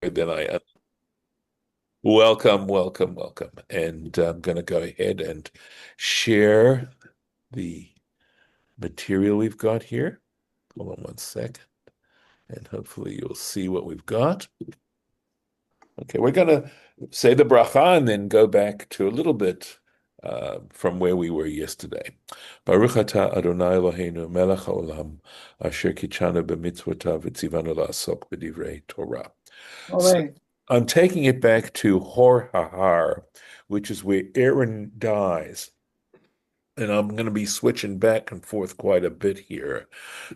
Then I welcome, welcome, welcome. And I'm going to go ahead and share the material we've got here. Hold on one second, and hopefully you'll see what we've got. Okay, we're going to say the bracha and then go back to a little bit from where we were yesterday. Baruch atah Adonai Eloheinu melech haolam asher kitshanu b'mitzvotav v'tzivanu la'asok b'divrei Torah. So Amen. I'm taking it back to Hor Hahar, which is where Aaron dies. And I'm going to be switching back and forth quite a bit here.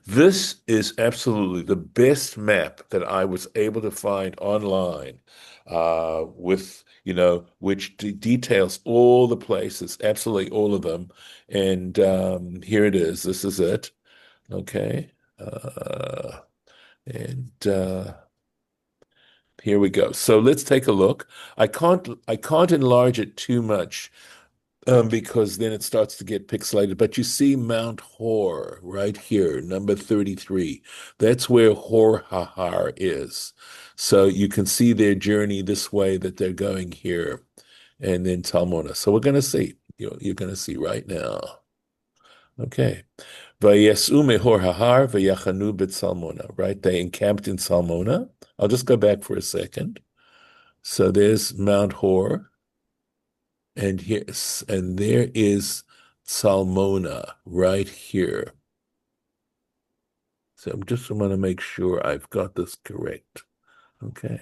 This is absolutely the best map that I was able to find online, which details all the places, absolutely all of them. And here it is. This is it. Okay. And Here we go. So let's take a look. I can't enlarge it too much because then it starts to get pixelated. But you see Mount Hor right here, number 33. That's where Hor Hahar is. So you can see their journey this way that they're going here, and then Talmona. So we're going to see. You're going to see right now. Okay. Vayesu mehor hahar vayachanu b'Salmona, right? They encamped in Salmona. I'll just go back for a second. So there's Mount Hor, and there is Salmona right here. So I'm just want to make sure I've got this correct. Okay.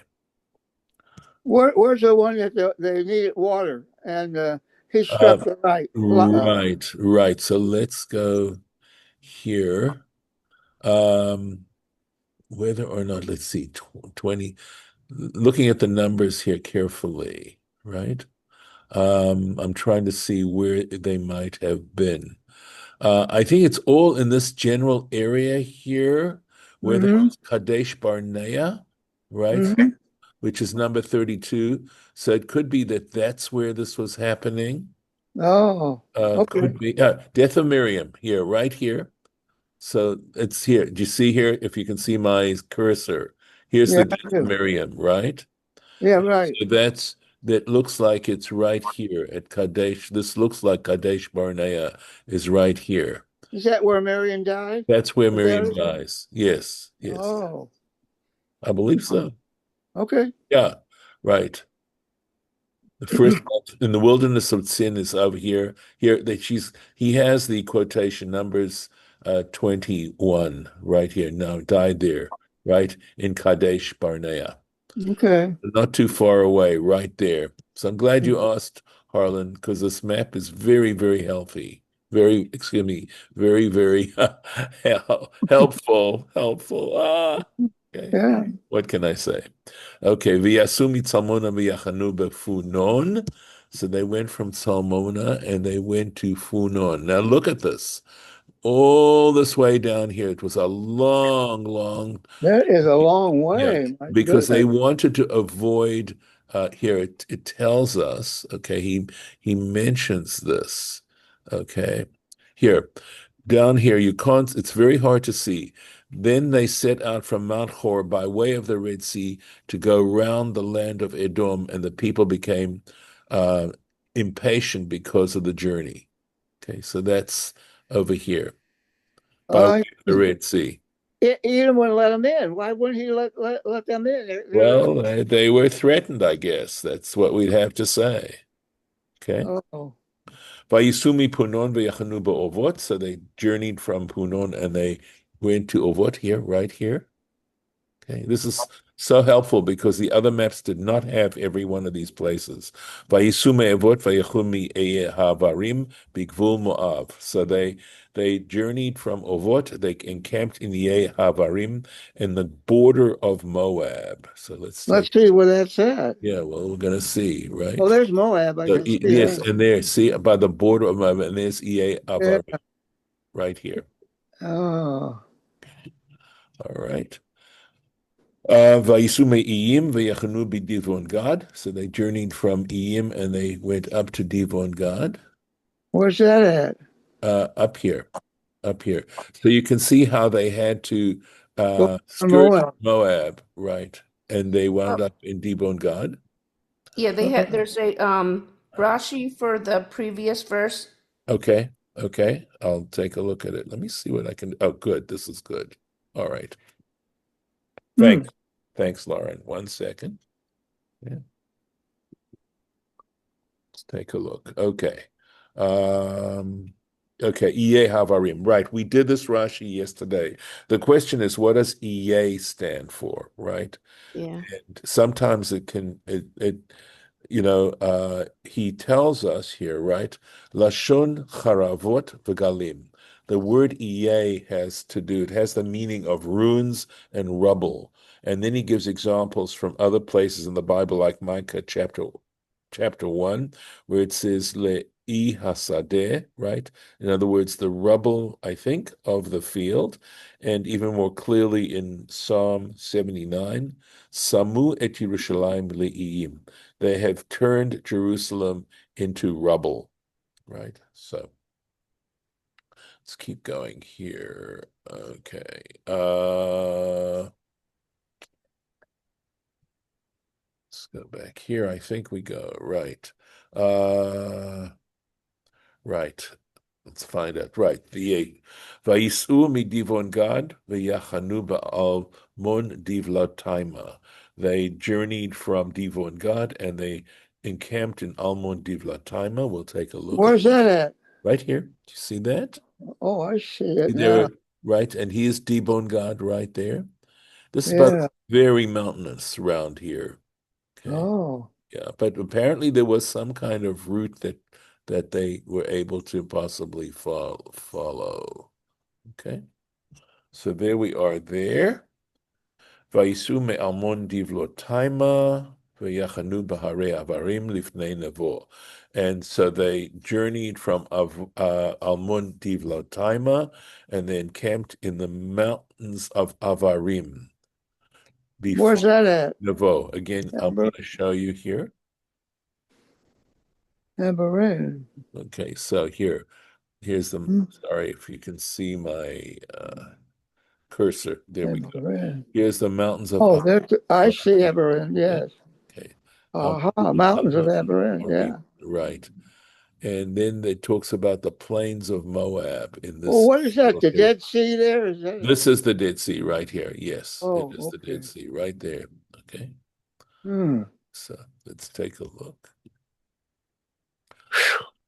Where's the one that they needed water and he Uh, struck the right? right. So let's go here. Um, Whether or not, let's see, 20, looking at the numbers here carefully, right? I'm trying to see where they might have been. I think it's all in this general area here where there Mm-hmm. was Kadesh Barnea, right? Mm-hmm. Which is number 32. So it could be that that's where this was happening. Oh, okay. Could be Death of Miriam here, right here. So it's here. Do you see here? If you can see my cursor, here's Yeah, the I Death of do. Miriam, right? Yeah, right. So that looks like it's right here at Kadesh. This looks like Kadesh Barnea is right here. Is that where Marion died? That's where Was that Miriam it? dies. Yes, yes, Oh, I believe so. okay. Yeah, right. The first month in the wilderness of sin is over here. Here that he has the quotation numbers 21 right here. Now died there, right? In Kadesh Barnea. Okay. Not too far away, right there. So I'm glad you asked, Harlan, because this map is very, very healthy. Excuse me, very, very helpful, helpful. Okay. Yeah. What can I say? Okay, v'yasumi tzalmona v'yachanu befunon. So they went from Salmona and they went to Funon. Now look at this. All this way down here. It was a long, long, That is a long yeah, way. My because they goodness. wanted to avoid here it tells us, okay, he mentions this. Okay. Here, down here, you can't, it's very hard to see. Then they set out from Mount Hor by way of the Red Sea to go round the land of Edom, and the people became uh, impatient because of the journey. Okay, so that's over here by way Uh, of the Red Sea. he didn't want to let them in. Why wouldn't he let them in? Well, they were threatened, I guess. That's what we'd have to say. Okay. Oh, Vayisumi Punon v'yachanu ba'ovot. So they journeyed from Punon and they went to Ovot here, right here. Okay, this is so helpful because the other maps did not have every one of these places. Vayisume Evot vayachumi havarim bigvul Moav. So they journeyed from Ovot. They encamped in the Havarim in the border of Moab. So let's let's take. see where that's at. Yeah, well, we're gonna see, right? Oh, there's Moab. I So can see yes, that. and there, see by the border of Moab, and there's Yeah. Havarim right here. Oh, All right. Vayisume Iyim v'yachanu b'Divon Gad. So they journeyed from Iyim and they went up to Divon Gad. where's that at? Up here, up here. So you can see how they had to Go to skirt Moab. Moab, right? and they Oh, wound up in Dibon Gad. yeah, there's a Rashi for the previous verse. Okay, okay. I'll take a look at it. Let me see what I can. Oh, good. This is good. All right. Hmm. Thanks. Thanks, Lauren. 1 second. Yeah, let's take a look. Okay. Um, okay, Iye Havarim. Right. We did this Rashi yesterday. The question is, what does Iye stand for, right? Yeah. And sometimes he tells us here, right? Lashon charavot v'galim. The word Iye it has the meaning of ruins and rubble. And then he gives examples from other places in the Bible, like Micah chapter 1, where it says le hasadeh, right? In other words, the rubble, I think, of the field. And even more clearly in Psalm 79, Samu et Yerushalayim le'iyim. They have turned Jerusalem into rubble, right? So let's keep going here. Okay. Let's go back here. I think we go right. Right. Let's find out. Right. The Vayisu midivon Gad v'yachanu ba'al mon divlataima. They journeyed from Divon Gad and they encamped in Almon Divlataima. We'll take a look at Where's that at? right here. Do you see that? Oh, I see See it now. there, right? And here's Dibon Gad right there. This is about Yeah. very mountainous around here. Okay. Oh. Yeah, but apparently there was some kind of route that they were able to possibly follow. Okay, so there we are there. Vayisu me'almon divlotaima v'yachanu b'harei avarim lifnei nevo. And so they journeyed from Almon divlotaima and they encamped in the mountains of Avarim Where's before that at? Nevo. Again, I'm Amber, going to show you here. Amber. Okay, so here's the, Hmm. sorry if you can see my cursor. There we go. Amber. Here's the mountains of Oh, there. I see Avarim. Amber. Okay. Yes. Okay. Aha. Mountains of Amber. Avarim. Yeah. Right. And then it talks about the plains of Moab in Well, this what is that? The area. Dead Sea there? Is that? This is the Dead Sea right here. Yes, it Oh, is the Dead okay. Sea right there. Okay. Hmm. So let's take a look.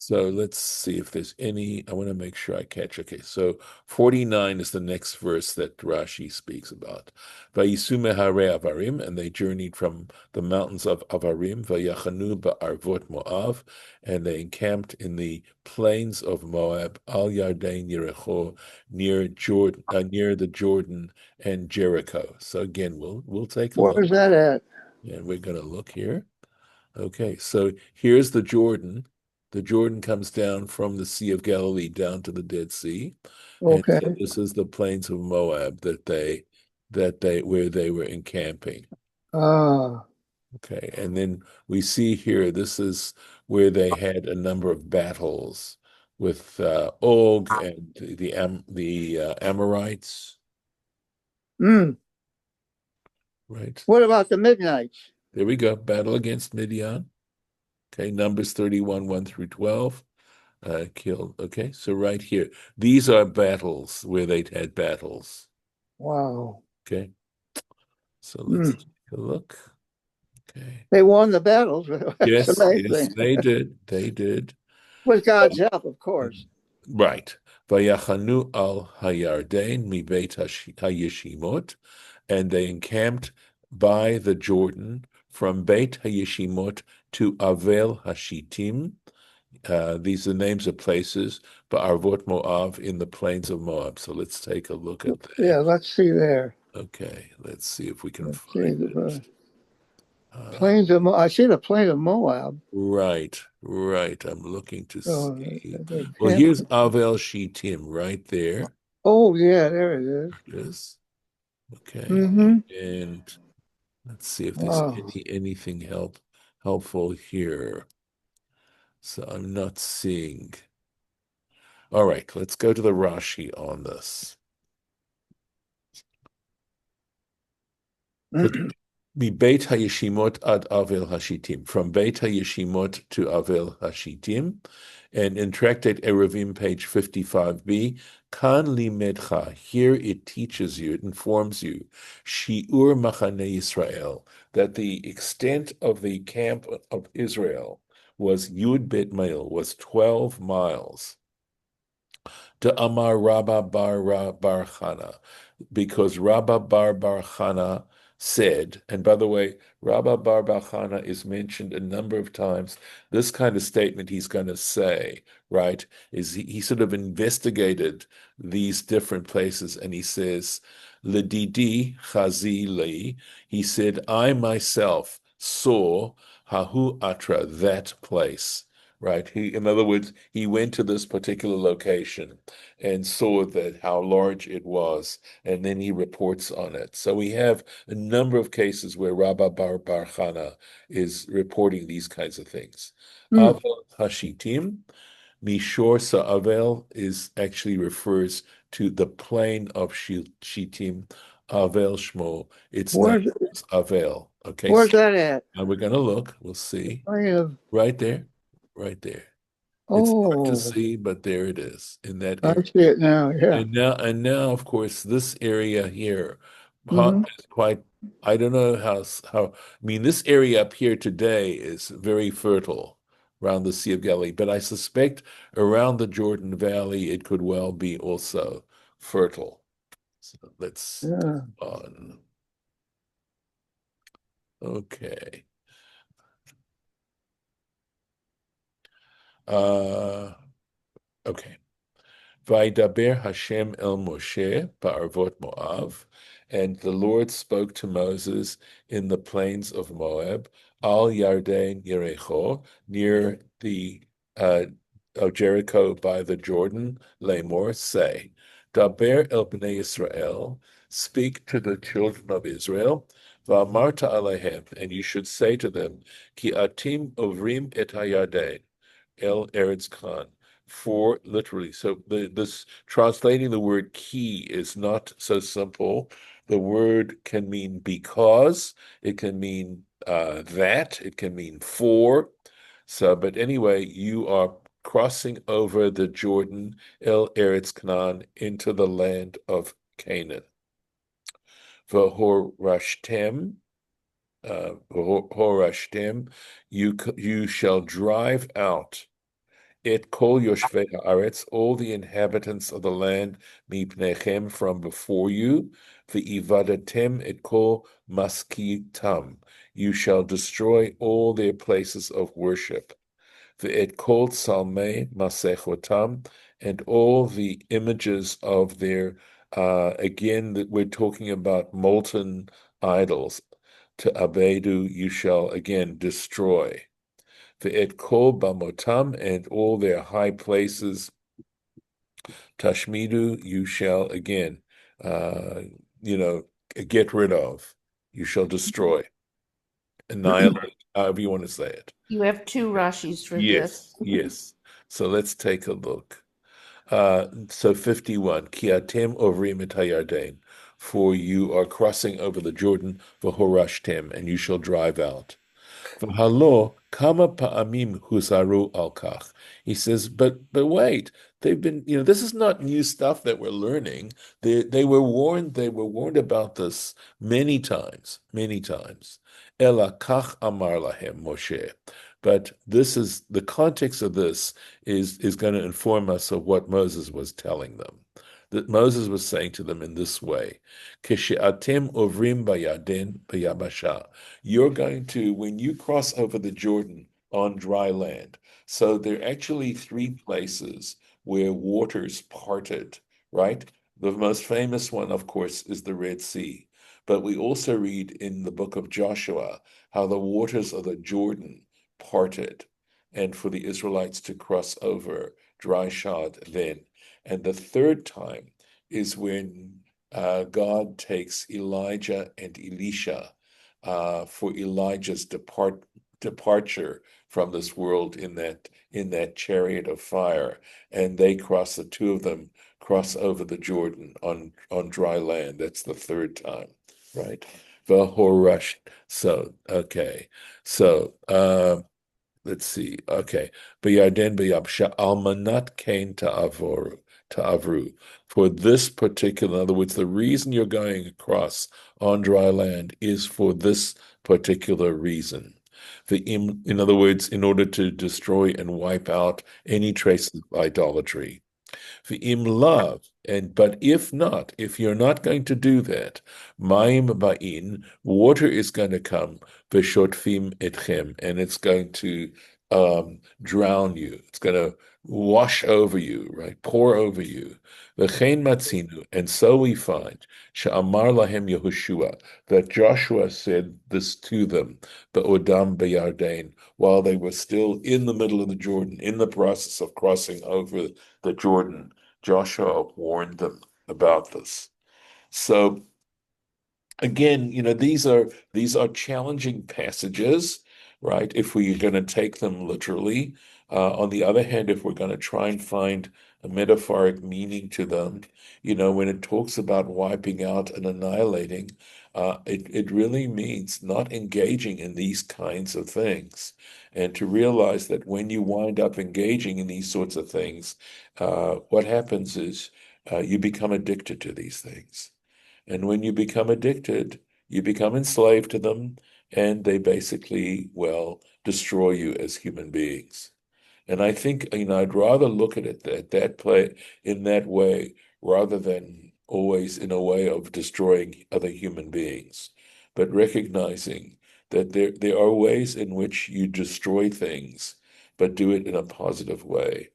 So let's see if there's any. I want to make sure I catch. Okay, so 49 is the next verse that Rashi speaks about. Vayisume hare avarim, and they journeyed from the mountains of Avarim, vayachanu ba'arvot Moav, and they encamped in the plains of Moab, al Yarden Yericho, near the Jordan and Jericho. So again, we'll take a Where's look, that at? and we're going to look here. Okay, so here's the Jordan. The Jordan comes down from the Sea of Galilee down to the Dead Sea. And Okay. so this is the plains of Moab that they where they were encamping. Ah. Okay, and then we see here this is where they had a number of battles with Og and the Amorites, Hmm. right? What about the Midnights? There we go. Battle against Midian. Okay, Numbers 31, 1 through 12. Killed. Okay, so right here, these are battles where they'd had battles. Wow. Okay, so Hmm. let's take a look. Okay. They won the battles. That's Yes, yes, amazing. they did. They did. With God's help, of course. Right. Vayachanu al Hayarden mi beit hayeshimot, and they encamped by the Jordan from Beit Hayeshimot to Avel Hashitim. These are names of places, but Arvot Moab in the plains of Moab. So let's take a look at Yeah, that. let's see there. Okay, let's see if we can Let's see find the it. plains of I see the plain of Moab. Right, right. I'm looking to Oh, see. they Well, can't. here's Avel Shittim right there. Oh, yeah, there it is. There it is. Okay, Mm-hmm. and let's see if there's Wow. anything helpful here. So I'm not seeing. All right, let's go to the Rashi on this. Okay. Beit HaYeshimot ad Avel Hashitim, from Beit HaYeshimot to Avel Hashitim, and in Tractate Eruvin, page 55b, Kan limedcha, here it teaches you, it informs you, Shiur Machane Yisrael, that the extent of the camp of Israel was Yud Bet Mail, was 12 miles. To Amar Rabba Bar Chana, because Rabba Bar Chana said, and by the way, Rabba Bar Chana is mentioned a number of times. This kind of statement he's going to say, right, is he sort of investigated these different places, and he says, Ledidi Chazi Li, he said, I myself saw Hahu Atra, that place. Right. In other words, he went to this particular location and saw that how large it was, and then he reports on it. So we have a number of cases where Rabba Bar Chana is reporting these kinds of things. Hmm. Avel Hashitim, Mishor Sa'avel is actually refers to the plain of Shittim, Avel Shmo. Its name Where's is Avel. Okay, where's so that at? now we're going to look. We'll see. I have, Right there. Right there. It's hard to oh, see, but there it is in that I area. see it now. Yeah. And now, of course, this area here Hmm. is quite. I don't know how. I mean, this area up here today is very fertile around the Sea of Galilee, but I suspect around the Jordan Valley it could well be also fertile. So let's Yeah. on. Okay. Uh, okay. Vaidaber Hashem el Moshe ba'arvot Moav, and the Lord spoke to Moses in the plains of Moab, al Yarden Yerecho, near the of Jericho by the Jordan, Lamor, say, Daber el bnei Israel, speak to the children of Israel, va'amarta alehem, and you should say to them, Ki atim ovrim et hayarden, el Eretz Khan, for literally. So this translating the word key is not so simple. The word can mean because, it can mean that, it can mean for. So, but anyway, you are crossing over the Jordan, El Eretz Canaan, into the land of Canaan. V'horashtem, horashtem, you shall drive out it kol yoshvei haaretz, all the inhabitants of the land, mipnechem, from before you, v'ivadatem et kol maskitam, you shall destroy all their places of worship, v'et kol tzalmei masechotam, and all the images of their, again, that we're talking about molten idols, to abedu, you shall again destroy. Ve'et kol bamotam, and all their high places, tashmidu, you shall again, uh, you know, get rid of. You shall destroy, annihilate, however you want to say it. You have two Rashis for Yes, this. yes. So let's take a look. So 51, Kiatem ovrim et hayarden, for you are crossing over the Jordan, v'horashtem, and you shall drive out. V'halo kama pa'amim husaru al kach. He says, but wait, they've been, this is not new stuff that we're learning. They were warned about this many times, many times. Ela kach amar lahem Moshe. But this is the context of this is going to inform us of what Moses was telling them. That Moses was saying to them in this way, Kishe'atem ovrim bayaden bayabasha, you're going to, when you cross over the Jordan on dry land, so there are actually three places where waters parted, right? The most famous one, of course, is the Red Sea. But we also read in the book of Joshua how the waters of the Jordan parted, and for the Israelites to cross over dry shod then. And the third time is when God takes Elijah and Elisha for Elijah's departure from this world in that chariot of fire, and the two of them cross over the Jordan on dry land. That's the third time, right? Vahorash. So, okay. So, let's see. Okay. B'yarden b'yabsha almanat kain ta'avru. For this particular, in other words, the reason you're going across on dry land is for this particular reason. In other words, in order to destroy and wipe out any traces of idolatry. V'im lav, but if not, if you're not going to do that, ma'im ba'in, water is going to come, v'shotfim etchem, and it's going to drown you. It's going to wash over you, right? Pour over you. V'chein matzinu, and so we find, she'amar lahem Yehoshua, that Joshua said this to them, be'odam be'yarden, while they were still in the middle of the Jordan, in the process of crossing over the Jordan. Joshua warned them about this. So again, these are challenging passages, right? If we're going to take them literally. On the other hand, if we're going to try and find a metaphoric meaning to them, when it talks about wiping out and annihilating, it really means not engaging in these kinds of things. And to realize that when you wind up engaging in these sorts of things, what happens is you become addicted to these things. And when you become addicted, you become enslaved to them, and they basically, well, destroy you as human beings. And I think, I'd rather look at it that play in that way rather than always in a way of destroying other human beings, but recognizing that there are ways in which you destroy things, but do it in a positive way.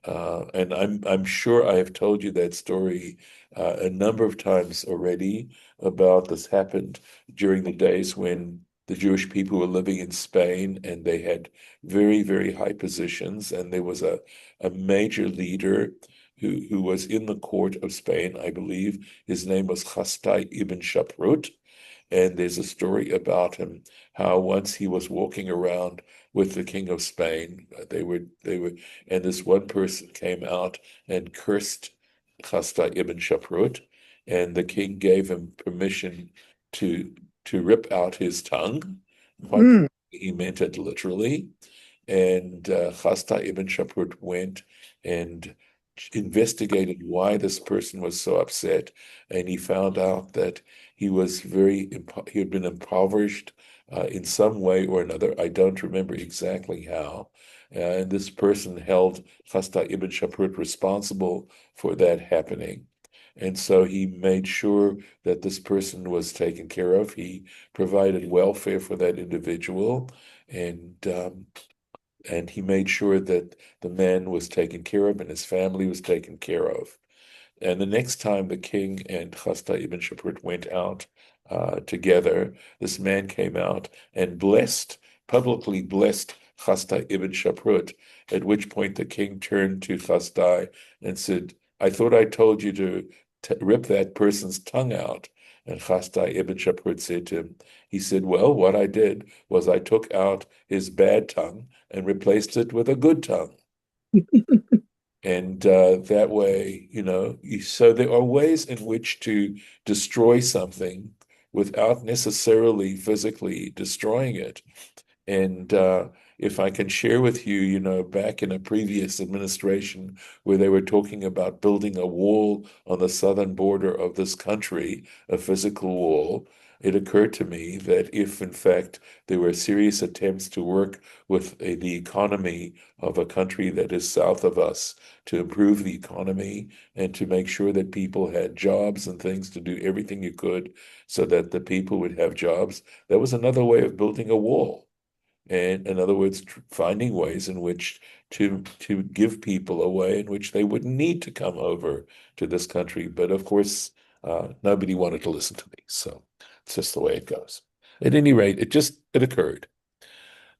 And I'm sure I have told you that story a number of times already about this happened during the days when the Jewish people were living in Spain and they had very, very high positions. And there was a major leader who was in the court of Spain, I believe. His name was Chastai ibn Shaprut. And there's a story about him, how once he was walking around with the king of Spain, and this one person came out and cursed Chasta ibn Shaprut, and the king gave him permission to rip out his tongue. Quite Mm. he meant it literally. And Chasta ibn Shaprut went and investigated why this person was so upset, and he found out that he had been impoverished in some way or another. I don't remember exactly how. And this person held Chasta ibn Shaprut responsible for that happening. And so he made sure that this person was taken care of. He provided welfare for that individual, and he made sure that the man was taken care of and his family was taken care of. And the next time the king and Chasta ibn Shaprut went out together, this man came out and publicly blessed Chasta ibn Shaprut, at which point the king turned to Chastai and said, I thought I told you to rip that person's tongue out. And Chastai ibn Shaprut said to him, he said, well, what I did was I took out his bad tongue and replaced it with a good tongue. And that way, so there are ways in which to destroy something without necessarily physically destroying it. And if I can share with you, back in a previous administration where they were talking about building a wall on the southern border of this country, a physical wall, it occurred to me that if, in fact, there were serious attempts to work with the economy of a country that is south of us to improve the economy and to make sure that people had jobs and things, to do everything you could so that the people would have jobs, that was another way of building a wall. And in other words, finding ways in which to give people a way in which they wouldn't need to come over to this country. But of course, nobody wanted to listen to me. So it's just the way it goes. At any rate, it occurred.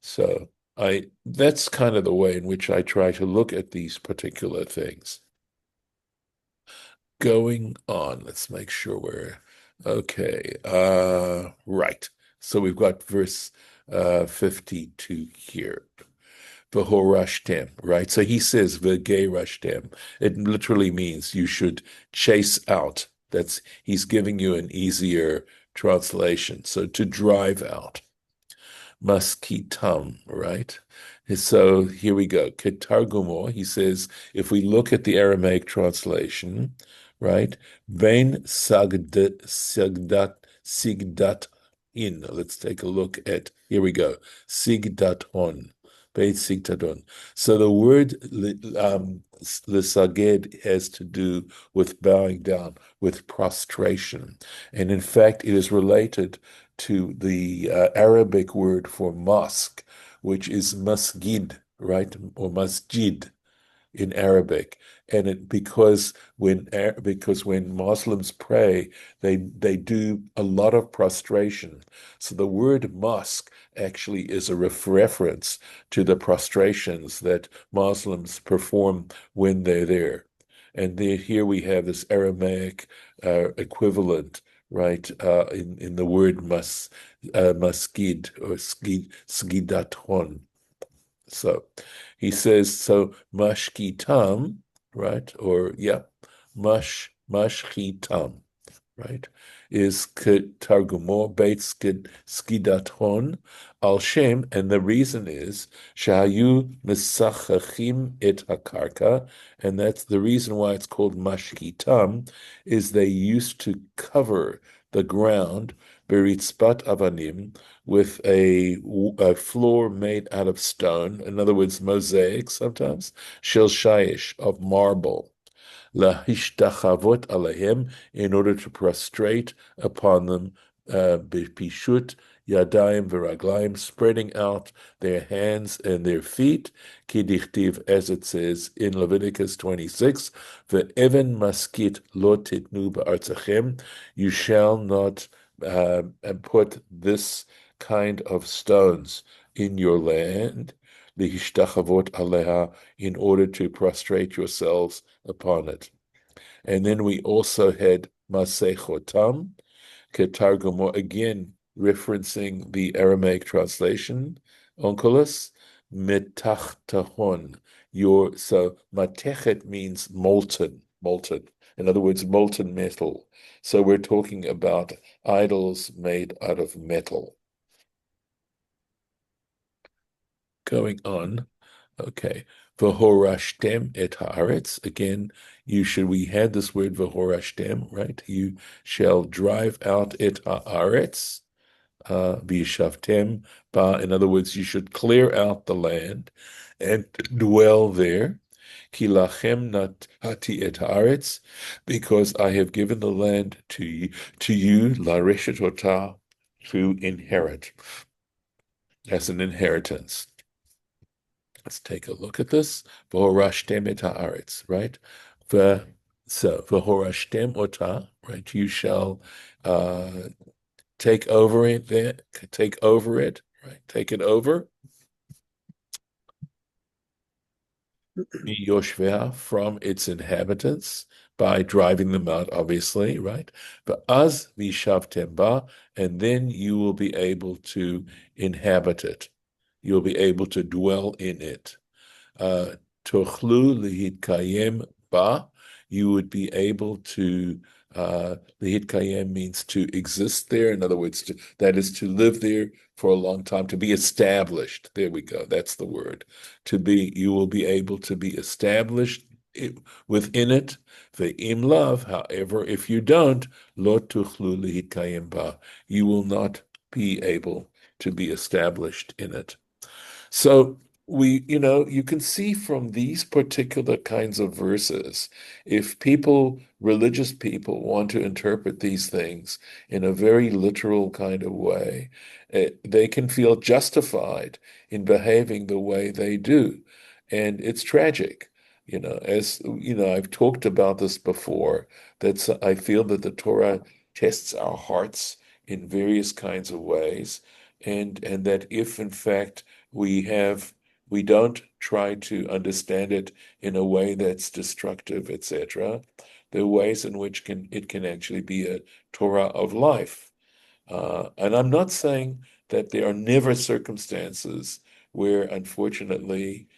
So that's kind of the way in which I try to look at these particular things. Going on, let's make sure we're okay. Right. So we've got verse 52 here. V'horashtem, right? So he says v'geirashtem. It literally means you should chase out. He's giving you an easier translation. So to drive out. Maskitam, right? So here we go. Ketargumo, he says, if we look at the Aramaic translation, right? Vein sigdat in. Let's take a look at, here we go. Sigdaton. Beit sigdaton. So the word lisaged has to do with bowing down, with prostration. And in fact, it is related to the Arabic word for mosque, which is masjid, right? Or masjid in Arabic. And because when Muslims pray, they do a lot of prostration. So the word mosque actually is a reference to the prostrations that Muslims perform when they're there. And here we have this Aramaic equivalent, right, in the word masjid or skidaton. So he says, so mashkitam, right? Or yeah, mashkitam, right? Is targumo beit skidaton al shem, and the reason is shayu misachachim et hakarka, and that's the reason why it's called mashkitam, is they used to cover the ground beritzpat avanim with a floor made out of stone, in other words, mosaic sometimes, shel shayish, of marble, lahishtachavot alehem, in order to prostrate upon them, bipishut yadayim v'raglayim, spreading out their hands and their feet, kidichtiv, as it says in Leviticus 26, ve'even maskit lo titnu ba'artzachem, you shall not put this kind of stones in your land, lihishtachavot aleha, in order to prostrate yourselves upon it. And then we also had masechotam, ketargumo, again referencing the Aramaic translation, onkelos, metachtahon. So matechet means molten, molten. In other words, molten metal. So we're talking about idols made out of metal. Going on, okay. V'horashtem et haaretz. Again, we had this word v'horashtem, right? You shall drive out et haaretz, v'yishavtem ba. In other words, you should clear out the land and dwell there. Ki lachem natati et haaretz, because I have given the land to you, lareshet otah, to inherit, as an inheritance. Let's take a look at this. V'horashtem et haaretz, right? V'horashtem otah, right? You shall take over it there, take over it, right? Take it over. Yoshveh, from its inhabitants, by driving them out, obviously, right? But az vishavtem ba, and then you will be able to inhabit it. You'll be able to dwell in it. Tochlu lihitkayem ba, you would be able to, lihitkayem means to exist there. In other words, that is to live there for a long time, to be established. There we go. That's the word. You will be able to be established within it. Ve'im lav, however, if you don't, lo tuchlu lihitkayem ba, you will not be able to be established in it. So you can see from these particular kinds of verses, if religious people want to interpret these things in a very literal kind of way, they can feel justified in behaving the way they do. And it's tragic. As I've talked about this before, that I feel that the Torah tests our hearts in various kinds of ways, and that if in fact we don't try to understand it in a way that's destructive, etc. There are ways in which it can actually be a Torah of life. And I'm not saying that there are never circumstances where, unfortunately,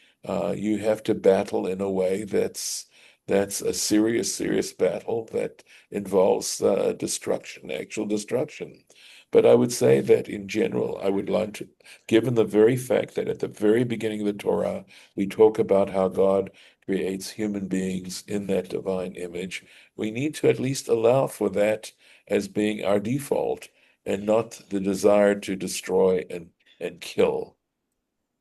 you have to battle in a way that's That's a serious, serious battle that involves destruction, actual destruction. But I would say that in general, I would like to, given the very fact that at the very beginning of the Torah, we talk about how God creates human beings in that divine image, we need to at least allow for that as being our default and not the desire to destroy and kill.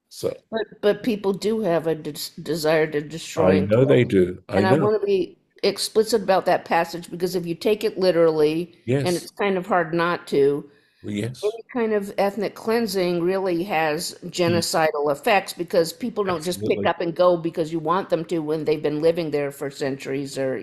So But people do have a desire to destroy I and know they kill. do. I And I know. want to be explicit about that passage because if you take it literally, and Yes. it's kind of hard not to, Yes. any kind of ethnic cleansing really has Mm, genocidal effects because people don't just pick absolutely. up and go because you want them to when they've been living there for centuries or,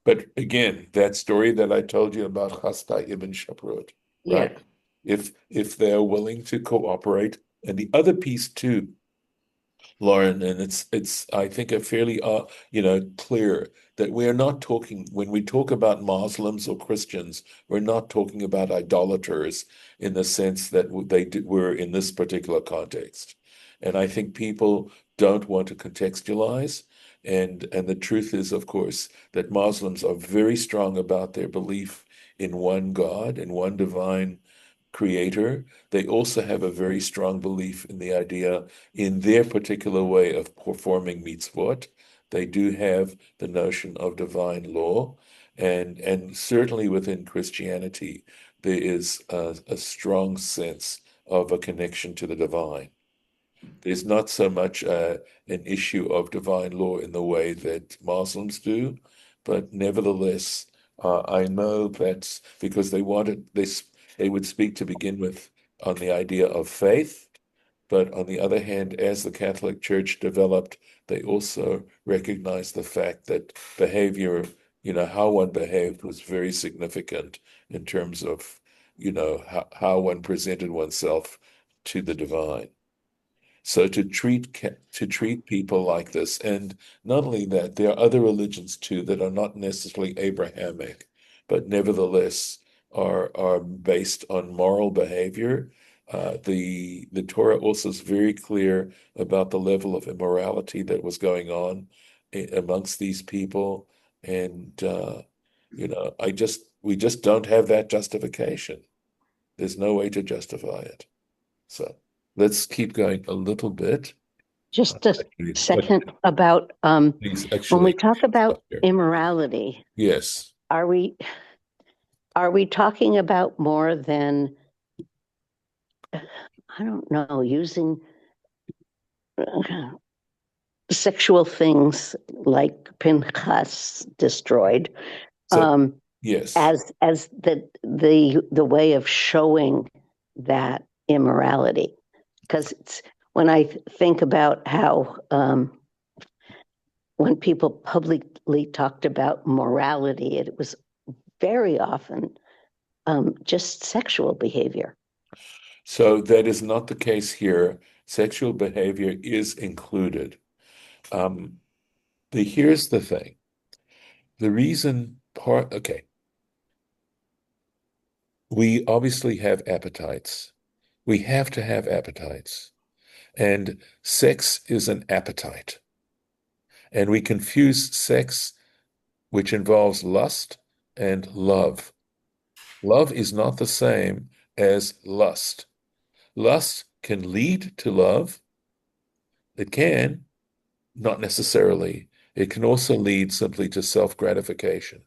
But again, that story that I told you about Chasta ibn Shaprut, right? yeah. If they're willing to cooperate, and the other piece too, Lauren, and it's I think a fairly clear that we are not talking when we talk about Muslims or Christians, we're not talking about idolaters in the sense that were in this particular context. And I think people don't want to contextualize. And the truth is, of course, that Muslims are very strong about their belief in one God and one divine creator. They also have a very strong belief in the idea in their particular way of performing mitzvot. They do have the notion of divine law, and certainly within Christianity, there is a strong sense of a connection to the divine. There's not so much an issue of divine law in the way that Muslims do, but nevertheless, I know that's because they would speak to begin with on the idea of faith, but on the other hand, as the Catholic Church developed, they also recognized the fact that behavior, how one behaved was very significant in terms of, how one presented oneself to the divine. So to treat people like this, and not only that, there are other religions too that are not necessarily Abrahamic, but nevertheless are based on moral behavior. The Torah also is very clear about the level of immorality that was going on amongst these people, and we just don't have that justification. There's no way to justify it. So let's keep going a little bit. Just a Actually, second about please, when we actually, talk stop about here. immorality, Yes. are we talking about more than, I don't know, using sexual things like Pinchas destroyed So, yes. as the way of showing that immorality? Because it's when I think about how when people publicly talked about morality, it was very often just sexual behavior. So that is not the case here. Sexual behavior is included. Um, here's the thing. Okay, we obviously have appetites. We have to have appetites. And sex is an appetite. And we confuse sex, which involves lust, and love. Love is not the same as lust. Lust can lead to love. It can, not necessarily. It can also lead simply to self-gratification.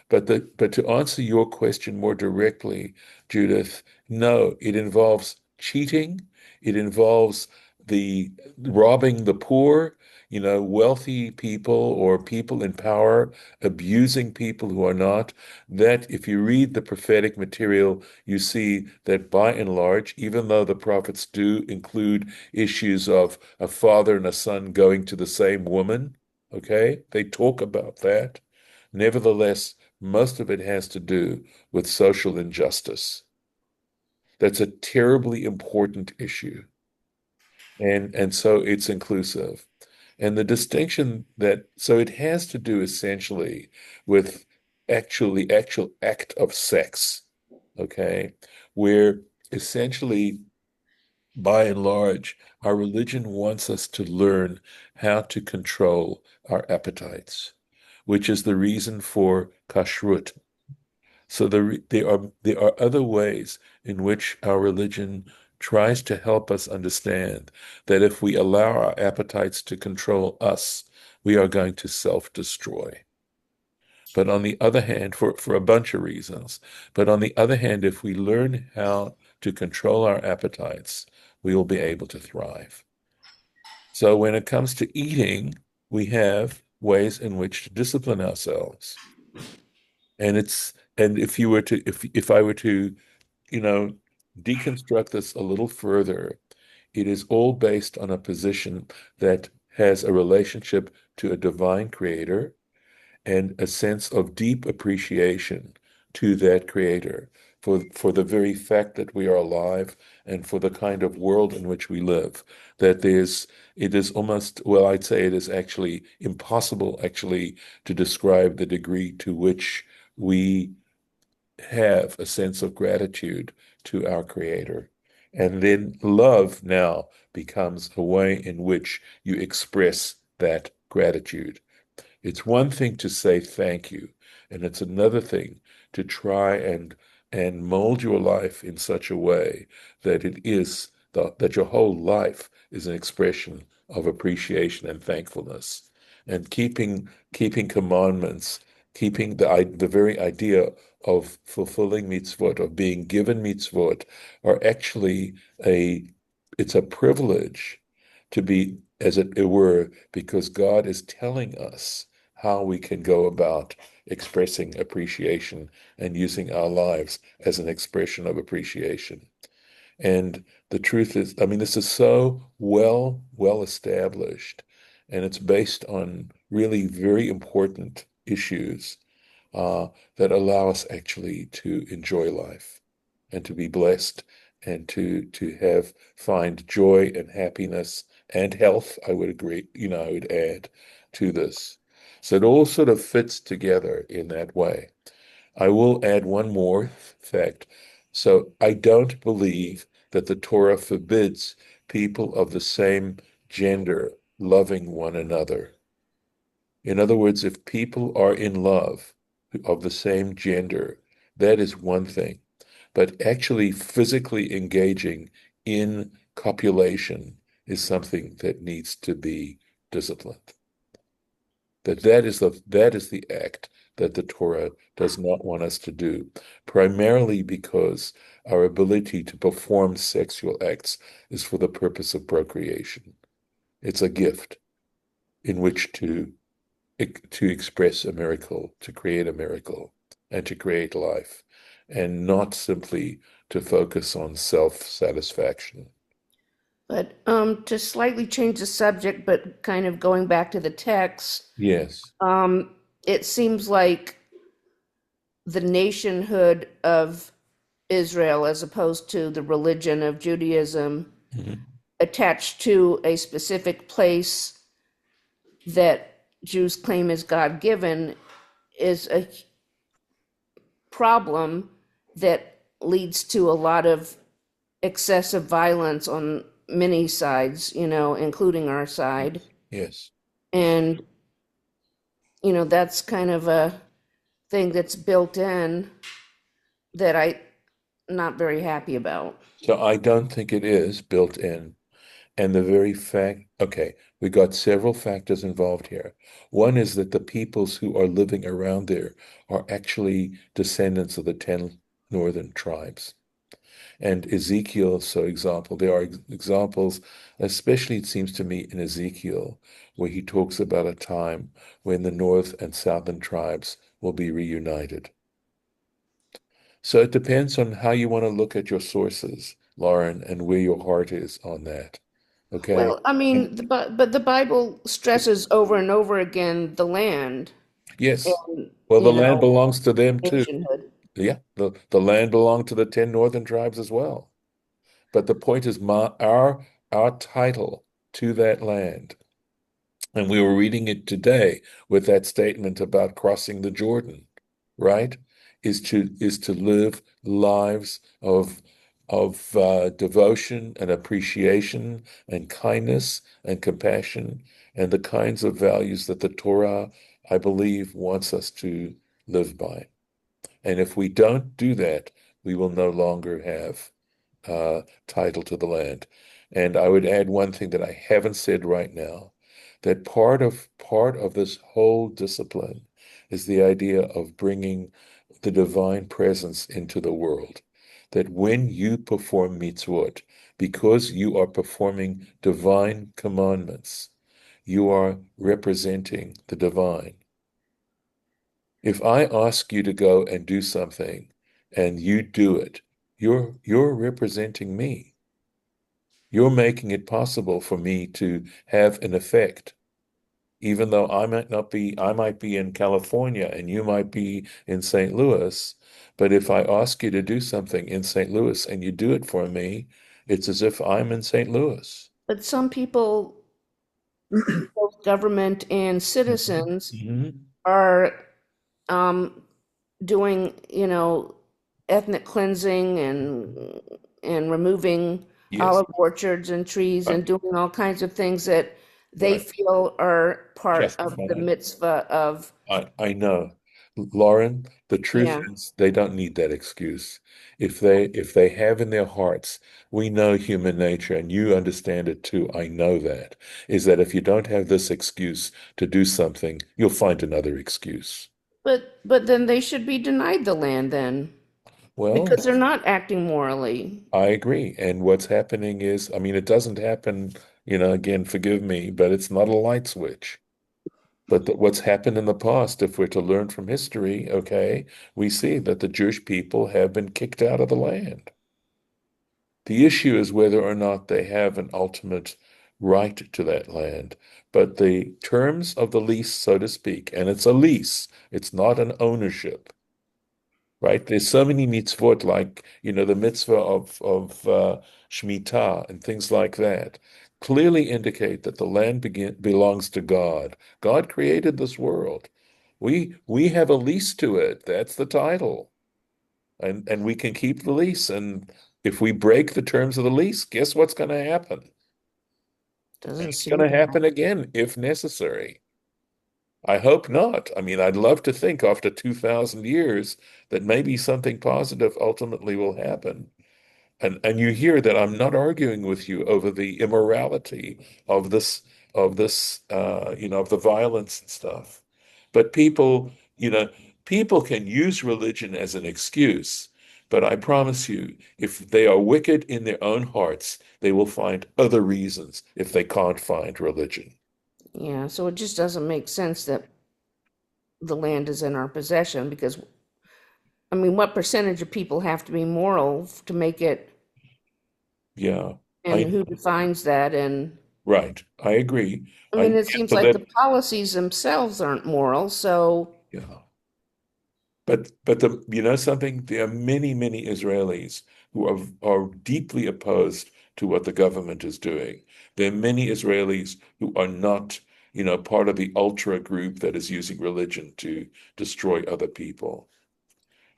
But to answer your question more directly, Judith, no, it involves cheating. It involves the robbing the poor, wealthy people or people in power abusing people who are not. That if you read the prophetic material, you see that by and large, even though the prophets do include issues of a father and a son going to the same woman, okay, they talk about that. Nevertheless, most of it has to do with social injustice. That's a terribly important issue. And so it's inclusive. And the distinction so it has to do essentially with the actual act of sex, okay, where essentially by and large, our religion wants us to learn how to control our appetites, which is the reason for kashrut. So there are other ways in which our religion tries to help us understand that if we allow our appetites to control us, we are going to self-destroy. But on the other hand, for a bunch of reasons, but on the other hand, if we learn how to control our appetites, we will be able to thrive. So when it comes to eating, we have ways in which to discipline ourselves. And if I were to, you know, deconstruct this a little further, it is all based on a position that has a relationship to a divine creator and a sense of deep appreciation to that creator for the very fact that we are alive and for the kind of world in which we live. It is almost, well, I'd say it is actually impossible actually to describe the degree to which we have a sense of gratitude to our creator. And then love now becomes a way in which you express that gratitude. It's one thing to say thank you, and it's another thing to try and mold your life in such a way that that your whole life is an expression of appreciation and thankfulness. And keeping commandments, keeping the very idea of fulfilling mitzvot, of being given mitzvot, are actually it's a privilege to be, as it were, because God is telling us how we can go about expressing appreciation and using our lives as an expression of appreciation. And the truth is, I mean, this is so well established, and it's based on really very important issues that allow us actually to enjoy life and to be blessed and to have find joy and happiness and health. I would agree, I would add to this. So it all sort of fits together in that way. I will add one more fact. So I don't believe that the Torah forbids people of the same gender loving one another. In other words, if people are in love of the same gender, that is one thing. But actually physically engaging in copulation is something that needs to be disciplined. That is the act that the Torah does not want us to do, primarily because our ability to perform sexual acts is for the purpose of procreation. It's a gift in which to express a miracle, to create a miracle, and to create life, and not simply to focus on self-satisfaction. But to slightly change the subject, but kind of going back to the text, Yes. it seems like the nationhood of Israel, as opposed to the religion of Judaism, Mhm. attached to a specific place that Jews claim is God given, is a problem that leads to a lot of excessive violence on many sides, including our side. Yes. And, that's kind of a thing that's built in that I'm not very happy about. So I don't think it is built in. And the very fact, okay, we got several factors involved here. One is that the peoples who are living around there are actually descendants of the 10 northern tribes. And Ezekiel, so example, there are examples, especially it seems to me in Ezekiel, where he talks about a time when the north and southern tribes will be reunited. So it depends on how you want to look at your sources, Lauren, and where your heart is on that. Okay? Well, I mean, but the Bible stresses over and over again the land Yes. and, Well, the land belongs to them too. nationhood. Yeah, the land belonged to the 10 northern tribes as well. But the point is our title to that land. And we were reading it today with that statement about crossing the Jordan, right? Is to live lives of devotion and appreciation and kindness and compassion and the kinds of values that the Torah, I believe, wants us to live by. And if we don't do that, we will no longer have title to the land. And I would add one thing that I haven't said right now, that part of this whole discipline is the idea of bringing the divine presence into the world. That when you perform mitzvot, because you are performing divine commandments, you are representing the divine. If I ask you to go and do something and you do it, you're representing me. You're making it possible for me to have an effect, even though I might be in California and you might be in St. Louis. But if I ask you to do something in St. Louis and you do it for me, it's as if I'm in St. Louis. But some people, both government and citizens, Mhm. are um, doing, ethnic cleansing and removing Yes, olive orchards and trees right, and doing all kinds of things that they right. feel are part of the Justified. mitzvah of, I know. Lauren, the truth yeah. is they don't need that excuse. If they have in their hearts, we know human nature, and you understand it too, I know that, is that if you don't have this excuse to do something, you'll find another excuse. But then they should be denied the land then Well, because they're not acting morally. I agree. And what's happening is, I mean, it doesn't happen, again, forgive me, but it's not a light switch. But what's happened in the past, if we're to learn from history, okay, we see that the Jewish people have been kicked out of the land. The issue is whether or not they have an ultimate right to that land. But the terms of the lease, so to speak, and it's a lease, it's not an ownership, right? There's so many mitzvot, like, the mitzvah of Shemitah and things like that, clearly indicate that the land belongs to God. God created this world. We have a lease to it. That's the title. And we can keep the lease. And if we break the terms of the lease, guess what's going to happen? And Doesn't it's going seem to to happen again if necessary. I hope not. I mean, I'd love to think after 2,000 years that maybe something positive ultimately will happen. And you hear that I'm not arguing with you over the immorality of of the violence and stuff. But people can use religion as an excuse. But I promise you, if they are wicked in their own hearts, they will find other reasons if they can't find religion. Yeah, so it just doesn't make sense that the land is in our possession because, I mean, what percentage of people have to be moral to make it, Yeah, and I who defines that? And right. I agree. I I mean, it seems so like that the policies themselves aren't moral. So, yeah. But you know something? There are many, many Israelis who are deeply opposed to what the government is doing. There are many Israelis who are not, part of the ultra group that is using religion to destroy other people.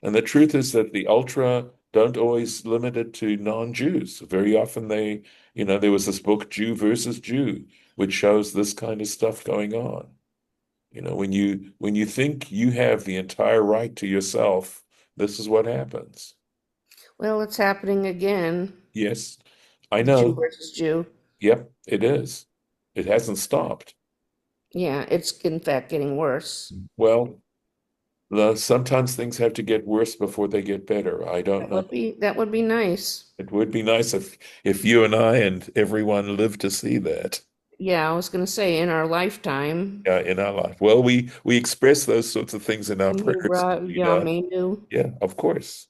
And the truth is that the ultra don't always limit it to non-Jews. Very often there was this book, Jew versus Jew, which shows this kind of stuff going on. When you think you have the entire right to yourself, this is what happens. well, it's happening again, Yes, I the Jew know. versus Jew. Yep, it is. It hasn't stopped. Yeah, it's in fact getting worse. Well, sometimes things have to get worse before they get better. I don't know. That would be nice. It would be nice if you and I and everyone lived to see that Yeah, I was going to say in our lifetime. in our life. Well, we express those sorts of things in our prayers, Yamenu. Yeah, of course.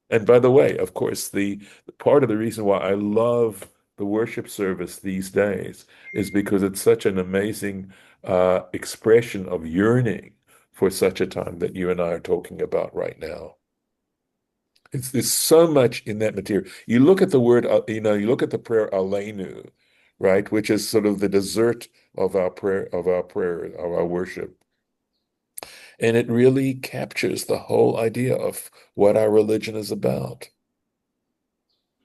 And by the way, of course, the part of the reason why I love the worship service these days is because it's such an amazing expression of yearning for such a time that you and I are talking about right now. There's so much in that material. You look at the word, you look at the prayer Aleinu, right, which is sort of the dessert of our worship. And it really captures the whole idea of what our religion is about.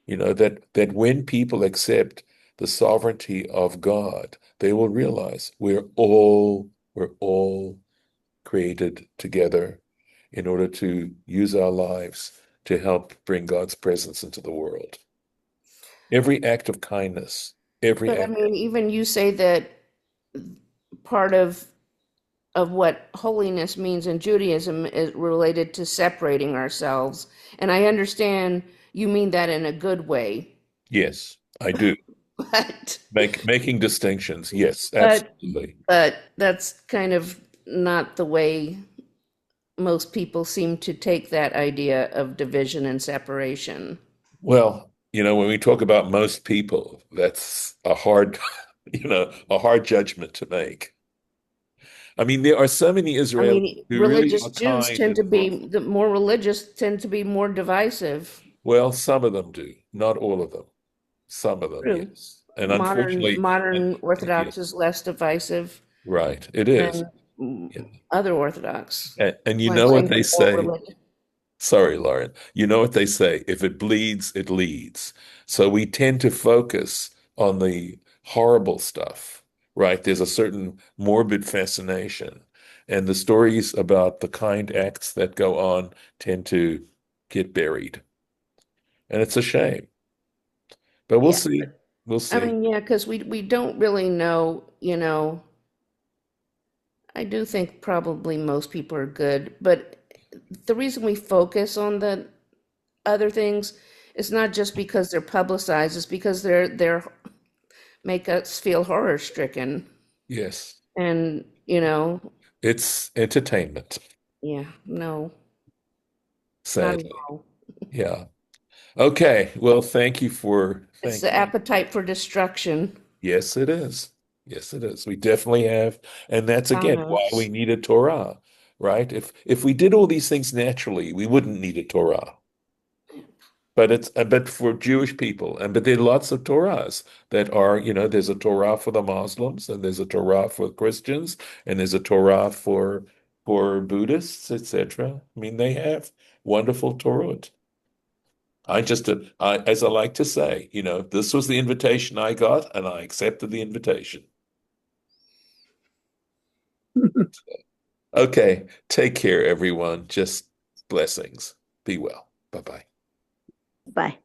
that when people accept the sovereignty of God, they will realize we're all created together in order to use our lives to help bring God's presence into the world. Every act of kindness, every But I act. mean, even you say that part of what holiness means in Judaism is related to separating ourselves. And I understand you mean that in a good way, Yes, I do. but Making distinctions. Yes, but absolutely. but that's kind of not the way most people seem to take that idea of division and separation. Well, when we talk about most people, that's a hard, a hard judgment to make. I mean, there are so many I Israelis mean, who really religious are Jews kind tend and to be the more religious tend to be more divisive. well, some of them do, not all of them. Some of them, True. yes. And Modern unfortunately, modern yes, Orthodox is less divisive right, it is. than Yeah. other Orthodox. And you Well, I'm know what saying they they're more say? religious. Sorry, Lauren. You know what they say? If it bleeds, it leads. So we tend to focus on the horrible stuff, right? There's a certain morbid fascination. And the stories about the kind acts that go on tend to get buried. And it's a shame. But we'll Yeah. see. We'll I see. mean, yeah, because we don't really know, I do think probably most people are good, but the reason we focus on the other things is not just because they're publicized, it's because they're make us feel horror stricken. Yes. And, It's entertainment, yeah, no, not at sadly. all. Yeah. Okay. Well, It's thank the you. appetite for destruction. Yes, it is. Yes, it is. We definitely have, and that's again why we Thanos. need a Torah, right? If we did all these things naturally, we wouldn't need a Torah. But for Jewish people, but there are lots of Torahs that are, there's a Torah for the Muslims, and there's a Torah for Christians, and there's a Torah for Buddhists, etc. I mean, they have wonderful Torah. As I like to say, this was the invitation I got, and I accepted the invitation. Okay, take care, everyone. Just blessings. Be well. Bye-bye. Bye.